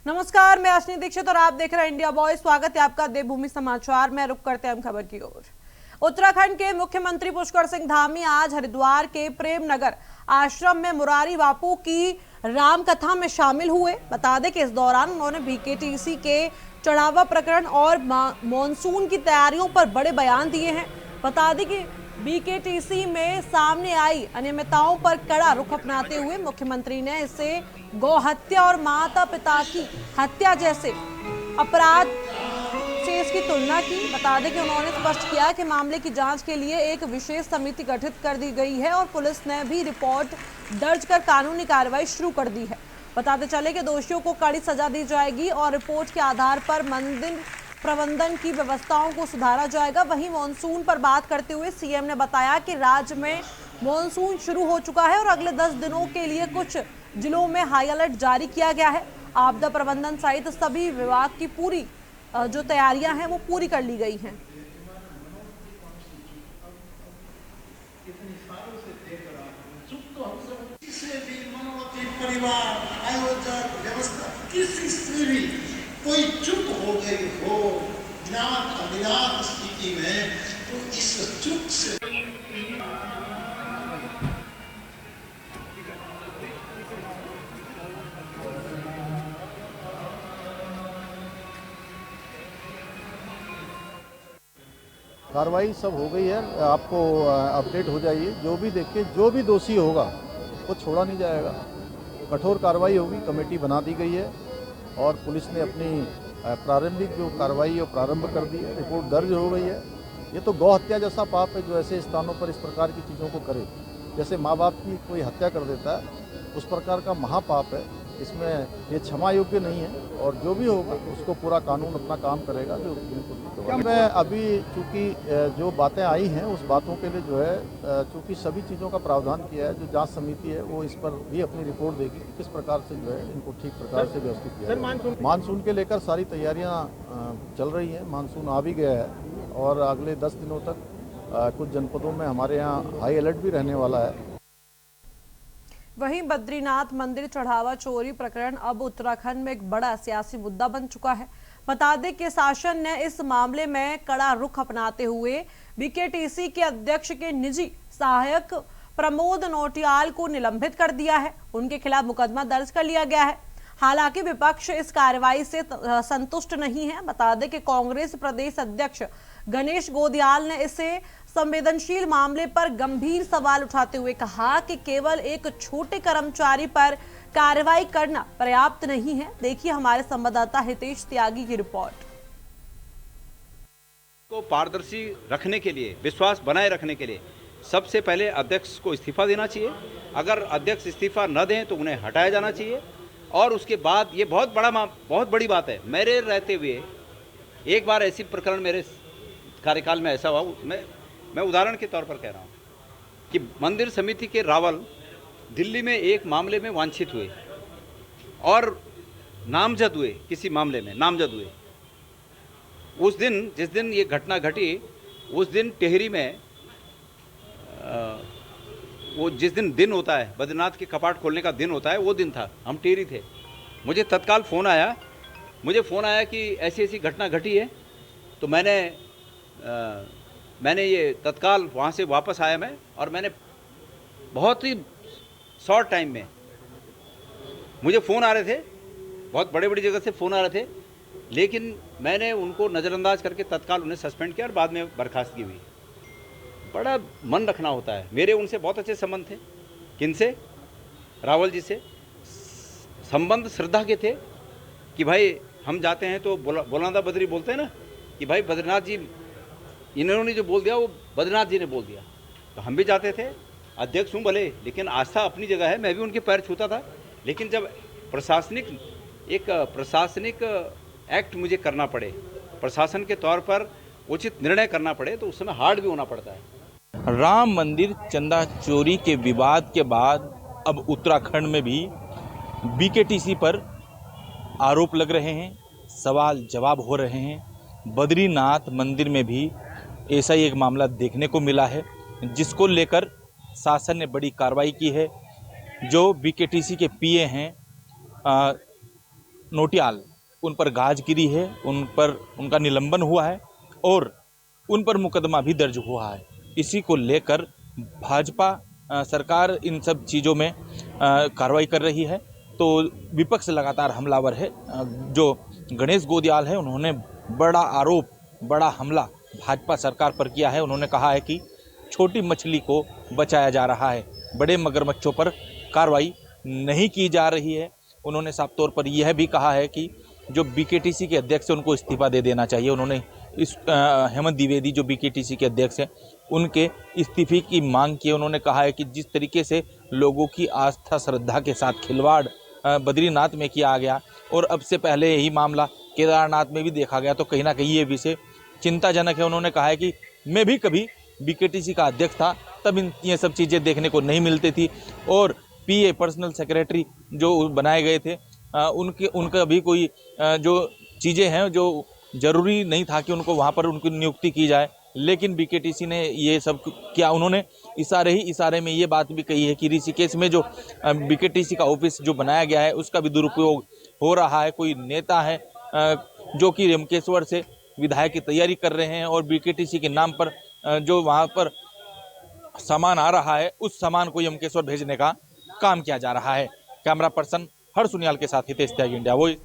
नमस्कार, मैं अश्विनी दीक्षित और आप देख रहे हैं इंडिया बॉय। स्वागत है आपका देवभूमि समाचार में। रुक करते हैं हम खबर की ओर। उत्तराखंड के मुख्यमंत्री पुष्कर सिंह धामी आज हरिद्वार के प्रेमनगर आश्रम में मुरारी बापू की राम कथा में शामिल हुए। बता दें कि इस दौरान उन्होंने बीकेटीसी के चढ़ावा प्रकरण और मॉनसून की तैयारियों पर बड़े बयान दिए हैं। बता दें कि बीकेटीसी में सामने आई अनियमितताओं पर कड़ा रुख अपनाते हुए मुख्यमंत्री ने इसे गौ हत्या और माता पिता की हत्या जैसे अपराध से इसकी तुलना की। बता दें कि उन्होंने स्पष्ट किया कि मामले की जांच के लिए एक विशेष समिति गठित कर दी गई है और पुलिस ने भी रिपोर्ट दर्ज कर कानूनी कार्रवाई शुरू कर दी है। बताते चले कि दोषियों को कड़ी सजा दी जाएगी और रिपोर्ट के आधार पर मंदिर प्रबंधन की व्यवस्थाओं को सुधारा जाएगा। वहीं मॉनसून पर बात करते हुए सीएम ने बताया कि राज्य में मॉनसून शुरू हो चुका है और अगले 10 दिनों के लिए कुछ जिलों में हाई अलर्ट जारी किया गया है। आपदा प्रबंधन सहित सभी विभाग की पूरी जो तैयारियां हैं वो पूरी कर ली गई हैं। परिवार आयोजक व्यवस्था किसी से भी कोई चूक हो गई हो ज्ञात अज्ञात स्थिति में, तो इस चूक से कार्रवाई सब हो गई है। आपको अपडेट हो जाइए। जो भी देखिए, जो भी दोषी होगा वो छोड़ा नहीं जाएगा। कठोर कार्रवाई होगी। कमेटी बना दी गई है और पुलिस ने अपनी प्रारंभिक जो कार्रवाई है प्रारंभ कर दी है। रिपोर्ट दर्ज हो गई है। ये तो गौ हत्या जैसा पाप है जो ऐसे स्थानों पर इस प्रकार की चीज़ों को करे। जैसे माँ बाप की कोई हत्या कर देता है, उस प्रकार का महापाप है। इसमें ये क्षमा योग्य नहीं है और जो भी होगा उसको पूरा कानून अपना काम करेगा। जो मैं अभी चूँकि जो बातें आई हैं उस बातों के लिए जो है चूँकि सभी चीज़ों का प्रावधान किया है। जो जांच समिति है वो इस पर भी अपनी रिपोर्ट देगी, किस प्रकार से जो है इनको ठीक प्रकार से व्यवस्थित किया जाए। मानसून के लेकर सारी तैयारियाँ चल रही हैं। मानसून आ भी गया है और अगले 10 दिनों तक कुछ जनपदों में हमारे यहाँ हाई अलर्ट भी रहने वाला है। वहीं बद्रीनाथ मंदिर चढ़ावा चोरी प्रकरण अब उत्तराखंड में एक बड़ा सियासी मुद्दा बन चुका है। बता दें कि शासन ने इस मामले में कड़ा रुख अपनाते हुए बीकेटीसी के अध्यक्ष के निजी सहायक प्रमोद नौटियाल को निलंबित कर दिया है। उनके खिलाफ मुकदमा दर्ज कर लिया गया है। हालांकि विपक्ष इस कार्रवाई से संतुष्ट नहीं है। बता दें कि कांग्रेस प्रदेश अध्यक्ष गणेश गोदियाल ने इसे संवेदनशील मामले पर गंभीर सवाल उठाते हुए कहा कि केवल एक छोटे कर्मचारी पर कार्रवाई करना पर्याप्त नहीं है। देखिए हमारे संवाददाता हितेश त्यागी की रिपोर्ट। को पारदर्शी रखने के लिए, विश्वास बनाए रखने के लिए सबसे पहले अध्यक्ष को इस्तीफा देना चाहिए। अगर अध्यक्ष इस्तीफा न दें तो उन्हें हटाया जाना चाहिए। और उसके बाद ये बहुत बड़ी बात है, मेरे रहते हुए एक बार ऐसी प्रकरण मेरे कार्यकाल में ऐसा हुआ। मैं उदाहरण के तौर पर कह रहा हूँ कि मंदिर समिति के रावल दिल्ली में एक मामले में वांछित हुए और नामजद हुए, किसी मामले में नामजद हुए। उस दिन जिस दिन ये घटना घटी, उस दिन टेहरी में वो जिस दिन होता है, बद्रीनाथ के कपाट खोलने का दिन होता है, वो दिन था। हम टेहरी थे। मुझे तत्काल फ़ोन आया कि ऐसी ऐसी घटना घटी है। तो मैंने ये तत्काल वहाँ से वापस आया मैं, और मैंने बहुत ही शॉर्ट टाइम में, मुझे फ़ोन आ रहे थे, बहुत बड़ी जगह से फ़ोन आ रहे थे, लेकिन मैंने उनको नज़रअंदाज करके तत्काल उन्हें सस्पेंड किया और बाद में बर्खास्तगी हुई। बड़ा मन रखना होता है। मेरे उनसे बहुत अच्छे संबंध थे। किनसे? रावल जी से। संबंध श्रद्धा के थे कि भाई हम जाते हैं तो बोलांदा बद्री बोलते हैं ना, कि भाई बद्रीनाथ जी, इन्होंने जो बोल दिया वो बद्रीनाथ जी ने बोल दिया। तो हम भी जाते थे। अध्यक्ष हूँ भले, लेकिन आस्था अपनी जगह है। मैं भी उनके पैर छूता था। लेकिन जब प्रशासनिक एक्ट मुझे करना पड़े, प्रशासन के तौर पर उचित निर्णय करना पड़े, तो उस समय हार्ड भी होना पड़ता है। राम मंदिर चंदा चोरी के विवाद के बाद अब उत्तराखंड में भी बीकेटीसी पर आरोप लग रहे हैं, सवाल जवाब हो रहे हैं। बद्रीनाथ मंदिर में भी ऐसा ही एक मामला देखने को मिला है, जिसको लेकर शासन ने बड़ी कार्रवाई की है। जो बीकेटीसी के पीए हैं नोटियाल, उन पर गाज गिरी है, उन पर उनका निलंबन हुआ है और उन पर मुकदमा भी दर्ज हुआ है। इसी को लेकर भाजपा सरकार इन सब चीज़ों में कार्रवाई कर रही है, तो विपक्ष लगातार हमलावर है। जो गणेश गोदियाल है, उन्होंने बड़ा आरोप, बड़ा हमला भाजपा सरकार पर किया है। उन्होंने कहा है कि छोटी मछली को बचाया जा रहा है, बड़े मगरमच्छों पर कार्रवाई नहीं की जा रही है। उन्होंने साफ तौर पर यह भी कहा है कि जो बीकेटीसी के अध्यक्ष हैं उनको इस्तीफा दे देना चाहिए। उन्होंने इस हेमंत द्विवेदी जो बीकेटीसी के अध्यक्ष हैं उनके इस्तीफे की मांग की। उन्होंने कहा है कि जिस तरीके से लोगों की आस्था श्रद्धा के साथ खिलवाड़ बद्रीनाथ में किया गया और अब से पहले यही मामला केदारनाथ में भी देखा गया, तो कहीं ना कहीं ये विषय चिंताजनक है। उन्होंने कहा है कि मैं भी कभी बीकेटीसी का अध्यक्ष था, तब ये सब चीज़ें देखने को नहीं मिलती थी और पीए पर्सनल सेक्रेटरी जो बनाए गए थे उनका भी कोई जो चीज़ें हैं जो ज़रूरी नहीं था कि उनको वहाँ पर उनकी नियुक्ति की जाए, लेकिन बीकेटीसी ने ये सब किया। उन्होंने इशारे में ये बात भी कही है कि ऋषिकेश में जो बीकेटीसी का ऑफिस जो बनाया गया है उसका भी दुरुपयोग हो रहा है। कोई नेता है जो कि रेमकेश्वर से विधायक की तैयारी कर रहे हैं और बीकेटीसी के नाम पर जो वहाँ पर सामान आ रहा है उस सामान को यमकेश्वर भेजने का काम किया जा रहा है। कैमरा पर्सन हर सुनियाल के साथ हितेश त्यागी, इंडिया वॉइस।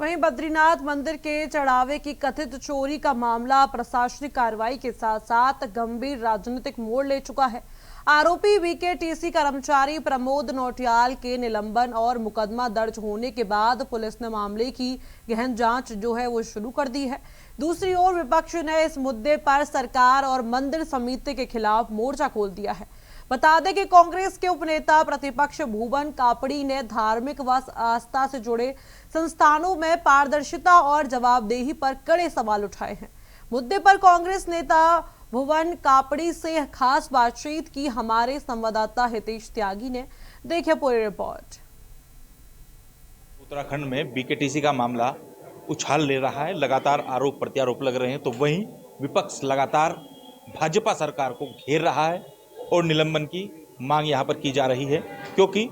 वहीं बद्रीनाथ मंदिर के चढ़ावे की कथित चोरी का मामला प्रशासनिक कार्रवाई के साथ साथ गंभीर राजनीतिक मोड़ ले चुका है। आरोपी बीकेटीसी कर्मचारी प्रमोद नौटियाल के निलंबन और मुकदमा दर्ज होने के बाद पुलिस ने मामले की गहन जांच जो है वो शुरू कर दी है। दूसरी ओर विपक्ष ने इस मुद्दे पर सरकार और मंदिर समिति के खिलाफ मोर्चा खोल दिया है। बता दें कि कांग्रेस के उपनेता प्रतिपक्ष भुवन कापड़ी ने धार्मिक व आस्था से जुड़े संस्थानों में पारदर्शिता और जवाबदेही पर कड़े सवाल उठाए हैं। मुद्दे पर कांग्रेस नेता भुवन कापड़ी से खास बातचीत की हमारे संवाददाता हितेश त्यागी ने। देखिए पूरी रिपोर्ट। उत्तराखंड में बीकेटीसी का मामला उछाल ले रहा है, लगातार आरोप प्रत्यारोप लग रहे हैं, तो वहीं विपक्ष लगातार भाजपा सरकार को घेर रहा है और निलंबन की मांग यहां पर की जा रही है, क्योंकि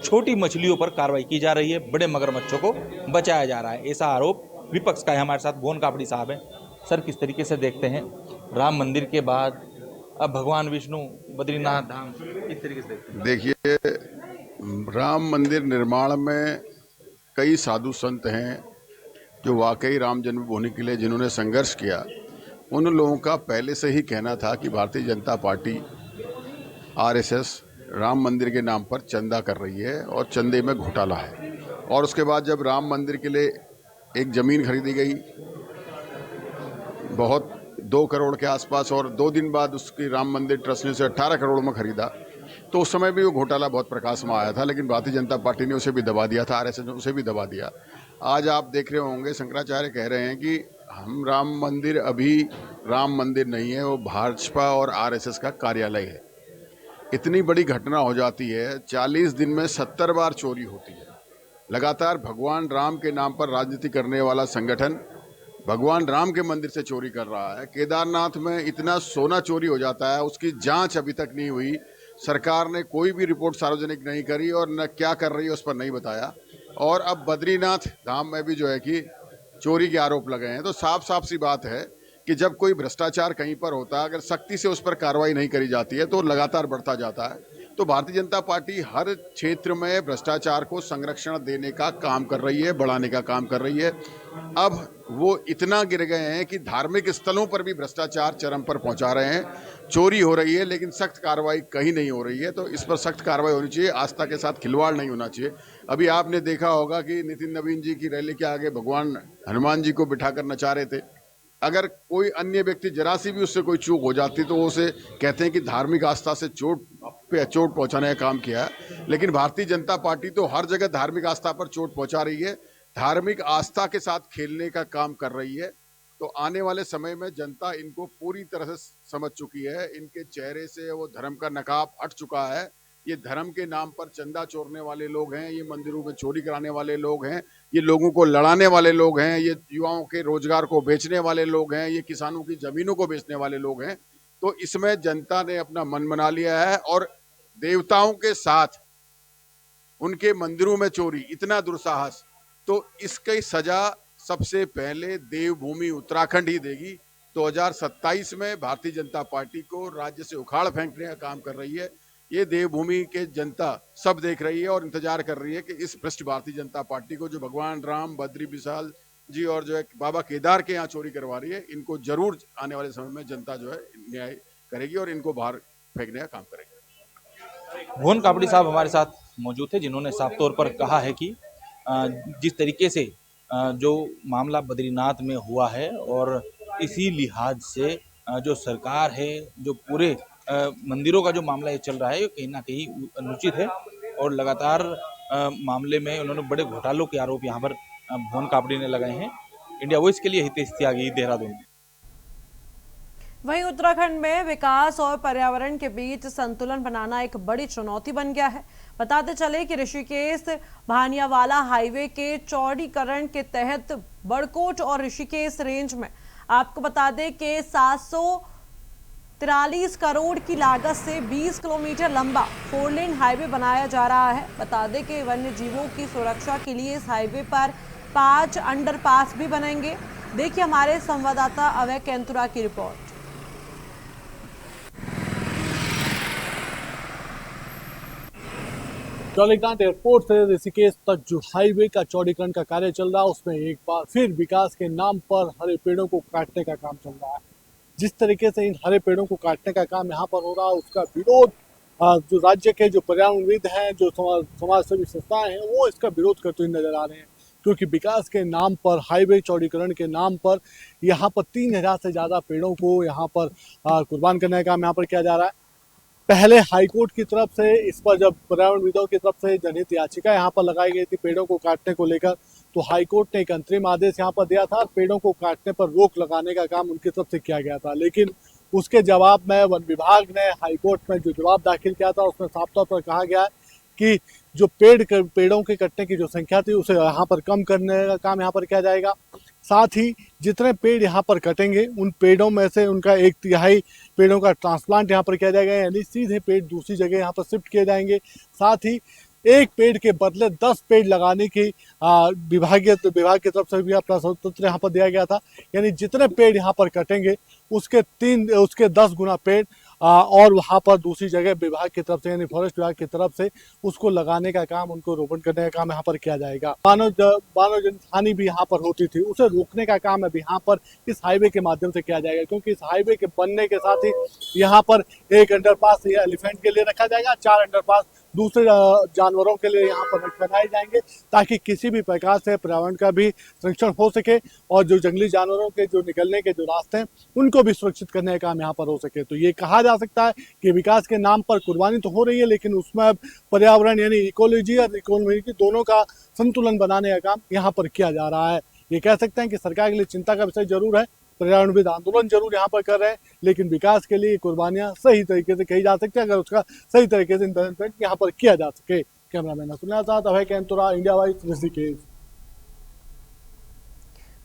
छोटी मछलियों पर कार्रवाई की जा रही है, बड़े मगरमच्छों को बचाया जा रहा है। ऐसा आरोप विपक्ष का है। हमारे साथ भुवन कापड़ी साहब हैं। सर, किस तरीके से देखते हैं राम मंदिर के बाद अब भगवान विष्णु बद्रीनाथ धाम, किस तरीके से देखते हैं? देखिए, राम मंदिर निर्माण में कई साधु संत हैं जो वाकई राम जन्मभूमि के लिए जिन्होंने संघर्ष किया। उन लोगों का पहले से ही कहना था कि भारतीय जनता पार्टी आरएसएस राम मंदिर के नाम पर चंदा कर रही है और चंदे में घोटाला है। और उसके बाद जब राम मंदिर के लिए एक ज़मीन खरीदी गई बहुत 2 करोड़ के आसपास और 2 दिन बाद उसकी राम मंदिर ट्रस्ट ने उसे 18 करोड़ में खरीदा, तो उस समय भी वो घोटाला बहुत प्रकाश में आया था, लेकिन भारतीय जनता पार्टी ने उसे भी दबा दिया था, आरएसएस ने उसे भी दबा दिया। आज आप देख रहे होंगे शंकराचार्य कह रहे हैं कि हम राम मंदिर अभी राम मंदिर नहीं है, वो भाजपा और आरएसएस का कार्यालय है। इतनी बड़ी घटना हो जाती है, 40 दिन में 70 बार चोरी होती है। लगातार भगवान राम के नाम पर राजनीति करने वाला संगठन भगवान राम के मंदिर से चोरी कर रहा है। केदारनाथ में इतना सोना चोरी हो जाता है, उसकी जांच अभी तक नहीं हुई। सरकार ने कोई भी रिपोर्ट सार्वजनिक नहीं करी और न क्या कर रही है उस पर नहीं बताया। और अब बद्रीनाथ धाम में भी जो है कि चोरी के आरोप लगे हैं। तो साफ साफ सी बात है कि जब कोई भ्रष्टाचार कहीं पर होता है, अगर सख्ती से उस पर कार्रवाई नहीं करी जाती है तो लगातार बढ़ता जाता है। तो भारतीय जनता पार्टी हर क्षेत्र में भ्रष्टाचार को संरक्षण देने का काम कर रही है, बढ़ाने का काम कर रही है। अब वो इतना गिर गए हैं कि धार्मिक स्थलों पर भी भ्रष्टाचार चरम पर पहुंचा रहे हैं। चोरी हो रही है लेकिन सख्त कार्रवाई कहीं नहीं हो रही है, तो इस पर सख्त कार्रवाई होनी चाहिए। आस्था के साथ खिलवाड़ नहीं होना चाहिए। अभी आपने देखा होगा कि नितिन नवीन जी की रैली के आगे भगवान हनुमान जी को बिठाकर नचा रहे थे। अगर कोई अन्य व्यक्ति जरा सी भी उससे कोई चूक हो जाती तो उसे कहते हैं कि धार्मिक आस्था से चोट पहुंचाने का काम किया है। लेकिन भारतीय जनता पार्टी तो हर जगह धार्मिक आस्था पर चोट पहुंचा रही है, धार्मिक आस्था के साथ खेलने का काम कर रही है। तो आने वाले समय में जनता इनको पूरी तरह से समझ चुकी है। इनके चेहरे से वो धर्म का नकाब हट चुका है। ये धर्म के नाम पर चंदा चोरने वाले लोग हैं, ये मंदिरों में चोरी कराने वाले लोग हैं, ये लोगों को लड़ाने वाले लोग हैं, ये युवाओं के रोजगार को बेचने वाले लोग हैं, ये किसानों की जमीनों को बेचने वाले लोग हैं। तो इसमें जनता ने अपना मन बना लिया है और देवताओं के साथ उनके मंदिरों में चोरी, इतना दुस्साहस, तो इसकी सजा सबसे पहले देवभूमि उत्तराखंड ही देगी। 2027 में भारतीय जनता पार्टी को राज्य से उखाड़ फेंकने का काम कर रही है। ये देवभूमि के जनता सब देख रही है और इंतजार कर रही है कि इस भ्रष्ट भारतीय जनता पार्टी को, जो भगवान राम, बद्री विशाल जी और जो है बाबा केदार के यहाँ चोरी करवा रही है, इनको जरूर आने वाले समय में जनता जो है न्याय करेगी और इनको बाहर फेंकने का काम करेगी। भुवन कापड़ी साहब हमारे साथ मौजूद थे, जिन्होंने साफ तौर पर कहा है कि जिस तरीके से जो मामला बद्रीनाथ में हुआ है और इसी लिहाज से जो सरकार है, जो पूरे मंदिरों का जो मामला ये चल रहा है, कहीं ना कहीं अनुचित है और लगातार मामले में उन्होंने बड़े घोटालों के आरोप यहाँ पर भुवन कापड़ी ने लगाए हैं। इंडिया वॉइस के लिए हितेश त्यागी, देहरादून। वहीं उत्तराखंड में विकास और पर्यावरण के बीच संतुलन बनाना एक बड़ी चुनौती बन गया है। बताते चले कि ऋषिकेश भानियावाला हाईवे के चौड़ीकरण के तहत बड़कोट और ऋषिकेश रेंज में आपको बता दें कि 743 करोड़ की लागत से 20 किलोमीटर लंबा 4 लेन हाईवे बनाया जा रहा है। बता दें कि वन्य जीवों की सुरक्षा के लिए इस हाईवे पर 5 अंडरपास भी बनेंगे। देखिए हमारे संवाददाता अभय कैंतुरा की रिपोर्ट। जौलीग्रांट एयरपोर्ट से ऋषिकेश तक जो हाईवे का चौड़ीकरण का कार्य चल रहा है, उसमें एक बार फिर विकास के नाम पर हरे पेड़ों को काटने का काम चल रहा है। जिस तरीके से इन हरे पेड़ों को काटने का काम यहाँ पर हो रहा है, उसका विरोध जो राज्य के जो पर्यावरणविद हैं, जो समाजसेवी संस्थाएं हैं, वो इसका विरोध करते हुए नजर आ रहे हैं। क्योंकि विकास के नाम पर, हाईवे चौड़ीकरण के नाम पर यहाँ पर 3000 से ज़्यादा पेड़ों को यहाँ पर कुर्बान करने का काम यहाँ पर किया जा रहा है। पहले हाईकोर्ट की तरफ से इस पर जब पर्यावरणविदों की तरफ से जनहित याचिका यहाँ पर लगाई गई थी पेड़ों को काटने को लेकर, तो हाईकोर्ट ने एक अंतरिम आदेश यहाँ पर दिया था और पेड़ों को काटने पर रोक लगाने का काम उनकी तरफ से किया गया था। लेकिन उसके जवाब में वन विभाग ने हाईकोर्ट में जो जवाब दाखिल किया था, उसमें साफ तौर पर कहा गया है कि जो पेड़ों के कटने की जो संख्या थी, उसे यहाँ पर कम करने का काम यहाँ पर किया जाएगा। साथ ही जितने पेड़ यहाँ पर कटेंगे, उन पेड़ों में से उनका 1/3 पेड़ों का ट्रांसप्लांट यहाँ पर किया जाएगा, यानी सीधे पेड़ दूसरी जगह यहाँ पर शिफ्ट किए जाएंगे। साथ ही एक पेड़ के बदले 10 पेड़ लगाने की विभाग की तरफ से भी अपना स्वतंत्र यहाँ पर दिया गया था। यानी जितने पेड़ यहाँ पर कटेंगे, उसके 10 गुना पेड़ और वहाँ पर दूसरी जगह विभाग की तरफ से, यानी फॉरेस्ट विभाग की तरफ से उसको लगाने का काम, उनको रोपण करने का काम यहाँ पर किया जाएगा। मानव जन हानि भी यहाँ पर होती थी, उसे रोकने का काम अब यहाँ पर इस हाईवे के माध्यम से किया जाएगा। क्योंकि इस हाईवे के बनने के साथ ही यहाँ पर एक अंडरपास एलिफेंट के लिए रखा जाएगा, 4 अंडरपास दूसरे जानवरों के लिए यहाँ पर बनाए जाएंगे, ताकि किसी भी प्रकार से पर्यावरण का भी संरक्षण हो सके और जो जंगली जानवरों के जो निकलने के जो रास्ते हैं, उनको भी सुरक्षित करने का काम यहाँ पर हो सके। तो ये कहा जा सकता है कि विकास के नाम पर कुर्बानी तो हो रही है, लेकिन उसमें पर्यावरण यानी इकोलॉजी और इकोनॉमी दोनों का संतुलन बनाने का काम यहाँ पर किया जा रहा है। ये कह सकते हैं कि सरकार के लिए चिंता का विषय जरूर है, पर्यावरणविद आंदोलन जरूर यहाँ पर कर रहे हैं, लेकिन विकास के लिए कुर्बानियां सही तरीके से कही जा सकती है, अगर उसका सही तरीके से इम्प्लीमेंट यहाँ पर किया जा सके। कैमरामैन असुल साथ अभय कैंतुरा, इंडिया वॉइस, ऋषिकेश।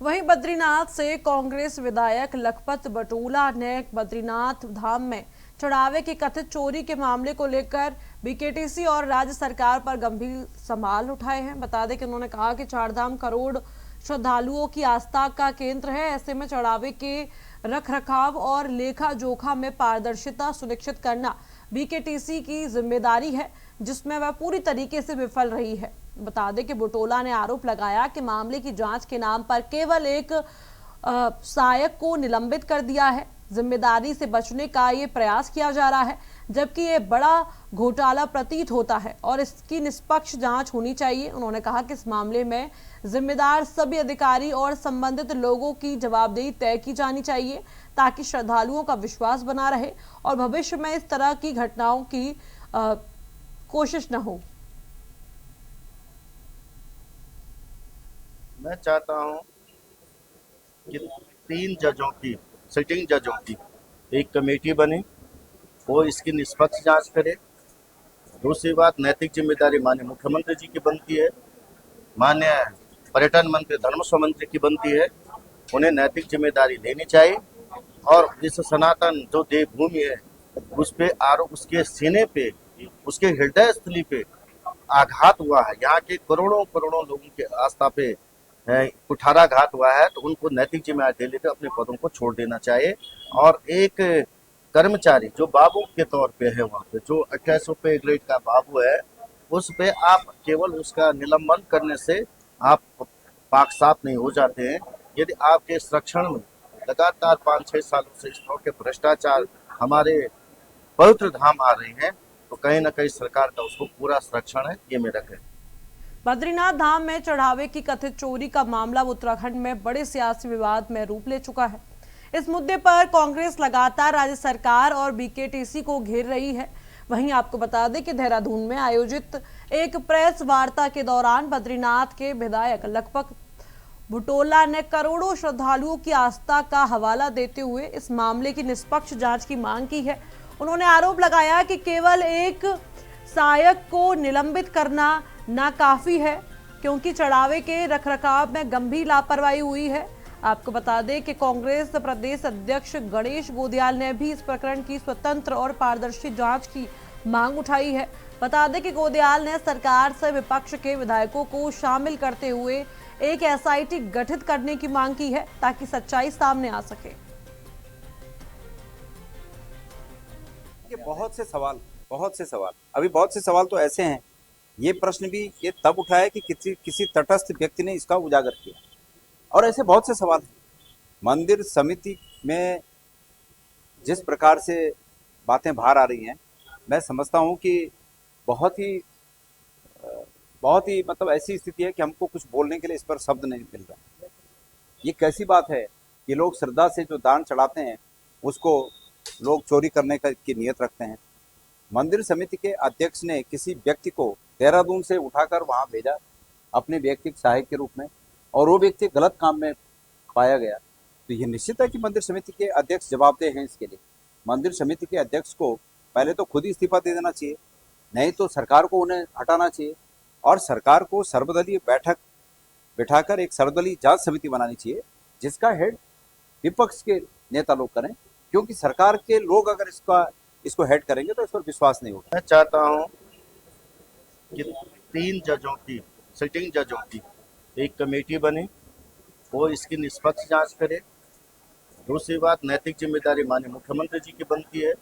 वहीं बद्रीनाथ से कांग्रेस विधायक लखपत बटोला ने बद्रीनाथ धाम में चढ़ावे की कथित चोरी के मामले को लेकर बीकेटीसी और राज्य सरकार पर गंभीर सवाल उठाए हैं। बता दें कि उन्होंने कहा कि चारधाम करोड़ श्रद्धालुओं की आस्था का केंद्र है, ऐसे में चढ़ावे के रखरखाव और लेखा जोखा में पारदर्शिता सुनिश्चित करना बीकेटीसी की जिम्मेदारी है, जिसमें वह पूरी तरीके से विफल रही है। बता दें कि बुटोला ने आरोप लगाया कि मामले की जांच के नाम पर केवल एक सहायक को निलंबित कर दिया है, जिम्मेदारी से बचने का ये प्रयास किया जा रहा है, जबकि ये बड़ा घोटाला प्रतीत होता है और इसकी निष्पक्ष जांच होनी चाहिए। उन्होंने कहा कि इस मामले में जिम्मेदार सभी अधिकारी और संबंधित लोगों की जवाबदेही तय की जानी चाहिए, ताकि श्रद्धालुओं का विश्वास बना रहे और भविष्य में इस तरह की घटनाओं की कोशिश न हो। मैं चाहता हूं कि 3 जजों की, सिटिंग जजों की एक कमेटी बने, वो इसकी निष्पक्ष जांच करे। दूसरी बात, नैतिक जिम्मेदारी माननीय मुख्यमंत्री जी की बनती है, माननीय पर्यटन मंत्री, धर्मस्व मंत्री की बनती है। उन्हें नैतिक जिम्मेदारी लेनी चाहिए और इस सनातन जो देवभूमि है, उस पे आरोप, उसके सीने पे, उसके हृदय स्थली पे आघात हुआ है, यहाँ के करोड़ों करोड़ों लोगों के आस्था पे कुठाराघात हुआ है, तो उनको नैतिक जिम्मेदारी लेकर अपने पदों को छोड़ देना चाहिए। और एक कर्मचारी जो बाबू के तौर पे है, वहाँ पे जो 2800 पे ग्रेड का बाबू है, उस पे आप केवल उसका निलंबन करने से आप पाक साफ नहीं हो जाते हैं। यदि आपके संरक्षण में लगातार 5-6 सालों से इस तरह के भ्रष्टाचार हमारे पवित्र धाम आ रहे हैं, तो कहीं ना कहीं सरकार का उसको पूरा संरक्षण है, ये मेरा कहना है। बद्रीनाथ धाम में चढ़ावे की कथित चोरी का मामला उत्तराखंड में बड़े सियासी विवाद में रूप ले चुका है। इस मुद्दे पर कांग्रेस लगातार राज्य सरकार और बीकेटीसी को घेर रही है। वहीं आपको बता दें कि देहरादून में आयोजित एक प्रेस वार्ता के दौरान बद्रीनाथ के विधायक लखपत बुटोला ने करोड़ों श्रद्धालुओं की आस्था का हवाला देते हुए इस मामले की निष्पक्ष जांच की मांग की है। उन्होंने आरोप लगाया कि केवल एक सहायक को निलंबित करना नाकाफी है, क्योंकि चढ़ावे के रखरखाव में गंभीर लापरवाही हुई है। आपको बता दें कि कांग्रेस प्रदेश अध्यक्ष गणेश गोदियाल ने भी इस प्रकरण की स्वतंत्र और पारदर्शी जांच की मांग उठाई है। बता दें कि गोदियाल ने सरकार से विपक्ष के विधायकों को शामिल करते हुए एक एसआईटी गठित करने की मांग की है, ताकि सच्चाई सामने आ सके। बहुत से सवाल अभी बहुत से सवाल तो ऐसे हैं, ये प्रश्न भी ये तब उठा है कि किसी तटस्थ व्यक्ति ने इसका उजागर किया, और ऐसे बहुत से सवाल हैं। मंदिर समिति में जिस प्रकार से बातें बाहर आ रही हैं, मैं समझता हूं कि बहुत ही मतलब ऐसी स्थिति है कि हमको कुछ बोलने के लिए इस पर शब्द नहीं मिल रहा। ये कैसी बात है कि लोग श्रद्धा से जो दान चढ़ाते हैं उसको लोग चोरी करने की नियत रखते हैं। मंदिर समिति के अध्यक्ष ने किसी व्यक्ति को देहरादून से उठाकर वहां भेजा अपने व्यक्तिगत सहायक के रूप में, और वो व्यक्ति गलत काम में पाया गया, तो ये निश्चित है कि मंदिर समिति के अध्यक्ष जवाबदेह हैं इसके लिए। मंदिर समिति के अध्यक्ष को पहले तो खुद ही इस्तीफा दे देना चाहिए, नहीं तो सरकार को उन्हें हटाना चाहिए, और सरकार को सर्वदलीय बैठक बिठाकर एक सर्वदलीय जांच समिति बनानी चाहिए, जिसका हेड विपक्ष के नेता लोग करें, क्योंकि सरकार के लोग अगर इसको हेड करेंगे तो इस पर विश्वास नहीं होगा। मैं चाहता हूं कि 3 जजों की, सिटिंग जजों की एक कमेटी बने, वो इसकी निष्पक्ष जांच करे। दूसरी बात, नैतिक जिम्मेदारी माननीय मुख्यमंत्री जी की बनती है,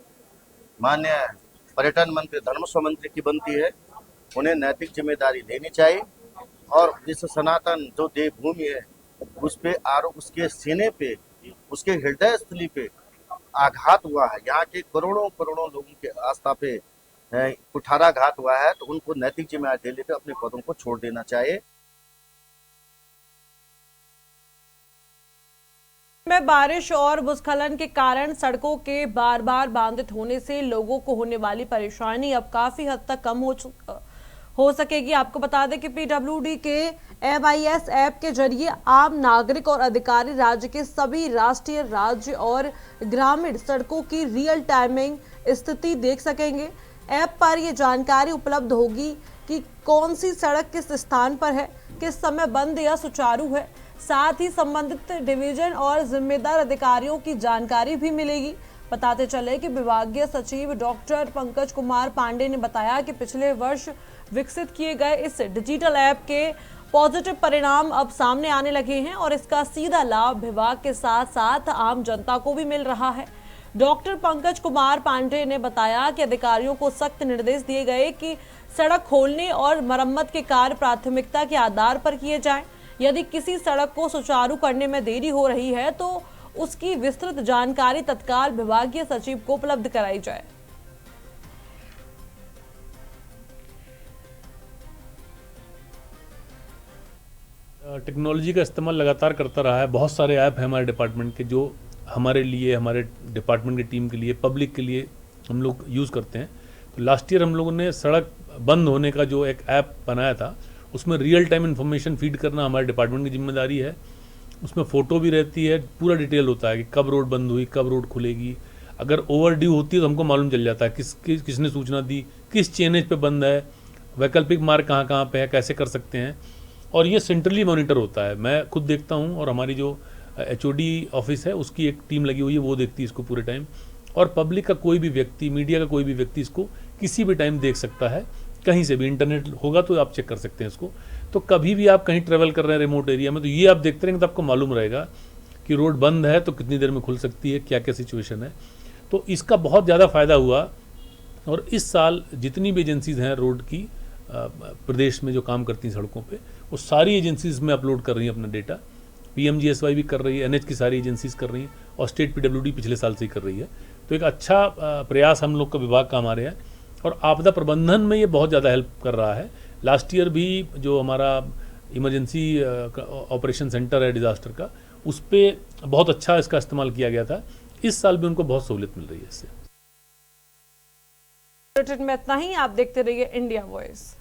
माननीय पर्यटन मंत्री, धर्मस्व मंत्री की बनती है। उन्हें नैतिक जिम्मेदारी लेनी चाहिए, और इस सनातन जो देवभूमि है उस पे आरोप, उसके सीने पे, उसके हृदय स्थली पे आघात हुआ है, यहाँ के करोड़ों करोड़ों लोगों के आस्था पे कुठाराघात हुआ है, तो उनको नैतिक जिम्मेदारी लेकर अपने पदों को छोड़ देना चाहिए। में बारिश और भूस्खलन के कारण सड़कों के बार बार बाधित होने से लोगों को होने वाली परेशानी अब काफी हद तक कम हो सकेगी। आपको बता दें कि पीडब्ल्यूडी के MIS ऐप के जरिए आम नागरिक और अधिकारी राज्य के सभी राष्ट्रीय, राज्य और ग्रामीण सड़कों की रियल टाइमिंग स्थिति देख सकेंगे। ऐप पर यह जानकारी उपलब्ध होगी कि कौन सी सड़क किस स्थान पर है, किस समय बंद या सुचारू है। साथ ही संबंधित डिवीजन और जिम्मेदार अधिकारियों की जानकारी भी मिलेगी। बताते चले कि विभागीय सचिव डॉक्टर पंकज कुमार पांडे ने बताया कि पिछले वर्ष विकसित किए गए इस डिजिटल ऐप के पॉजिटिव परिणाम अब सामने आने लगे हैं, और इसका सीधा लाभ विभाग के साथ साथ आम जनता को भी मिल रहा है। डॉक्टर पंकज कुमार पांडे ने बताया कि अधिकारियों को सख्त निर्देश दिए गए कि सड़क खोलने और मरम्मत के कार्य प्राथमिकता के आधार पर किए जाएं। यदि किसी सड़क को सुचारू करने में देरी हो रही है तो उसकी विस्तृत जानकारी तत्काल विभागीय सचिव को उपलब्ध कराई जाए। टेक्नोलॉजी का इस्तेमाल लगातार करता रहा है। बहुत सारे ऐप हैं हमारे डिपार्टमेंट के जो हमारे लिए, हमारे डिपार्टमेंट की टीम के लिए, पब्लिक के लिए हम लोग यूज़ करते हैं। तो लास्ट ईयर हम लोगों ने सड़क बंद होने का जो एक ऐप बनाया था, उसमें रियल टाइम इन्फॉर्मेशन फीड करना हमारे डिपार्टमेंट की जिम्मेदारी है। उसमें फ़ोटो भी रहती है, पूरा डिटेल होता है कि कब रोड बंद हुई, कब रोड खुलेगी। अगर ओवर ड्यू होती है तो हमको मालूम चल जाता है किसने सूचना दी, किस चेनेज पे बंद है, वैकल्पिक मार्ग कहाँ पे है, कैसे कर सकते हैं। और ये सेंट्रली मॉनिटर होता है, मैं खुद देखता हूँ, और हमारी जो HOD ऑफिस है उसकी एक टीम लगी हुई है, वो देखती है इसको पूरे टाइम। और पब्लिक का कोई भी व्यक्ति, मीडिया का कोई भी व्यक्ति इसको किसी भी टाइम देख सकता है कहीं से भी इंटरनेट होगा तो आप चेक कर सकते हैं इसको। तो कभी भी आप कहीं ट्रेवल कर रहे हैं रिमोट एरिया में, तो ये आप देखते रहेंगे तो आपको मालूम रहेगा कि रोड बंद है तो कितनी देर में खुल सकती है, क्या क्या सिचुएशन है। तो इसका बहुत ज़्यादा फ़ायदा हुआ। और इस साल जितनी भी एजेंसीज़ हैं रोड की प्रदेश में जो काम करती हैं सड़कों पे, वो सारी एजेंसीज़ में अपलोड कर रही हैं अपना डेटा। PMGSY भी कर रही है, NH की सारी एजेंसीज कर रही हैं, और स्टेट PWD पिछले साल से ही कर रही है। तो एक अच्छा प्रयास हम लोग का विभाग का हमारे यहाँ, और आपदा प्रबंधन में ये बहुत ज़्यादा हेल्प कर रहा है। लास्ट ईयर भी जो हमारा इमरजेंसी ऑपरेशन सेंटर है डिज़ास्टर का, उस पर बहुत अच्छा इसका इस्तेमाल किया गया था। इस साल भी उनको बहुत सहूलियत मिल रही है इससे। बुलेटिन में इतना ही। आप देखते रहिए इंडिया वॉइस।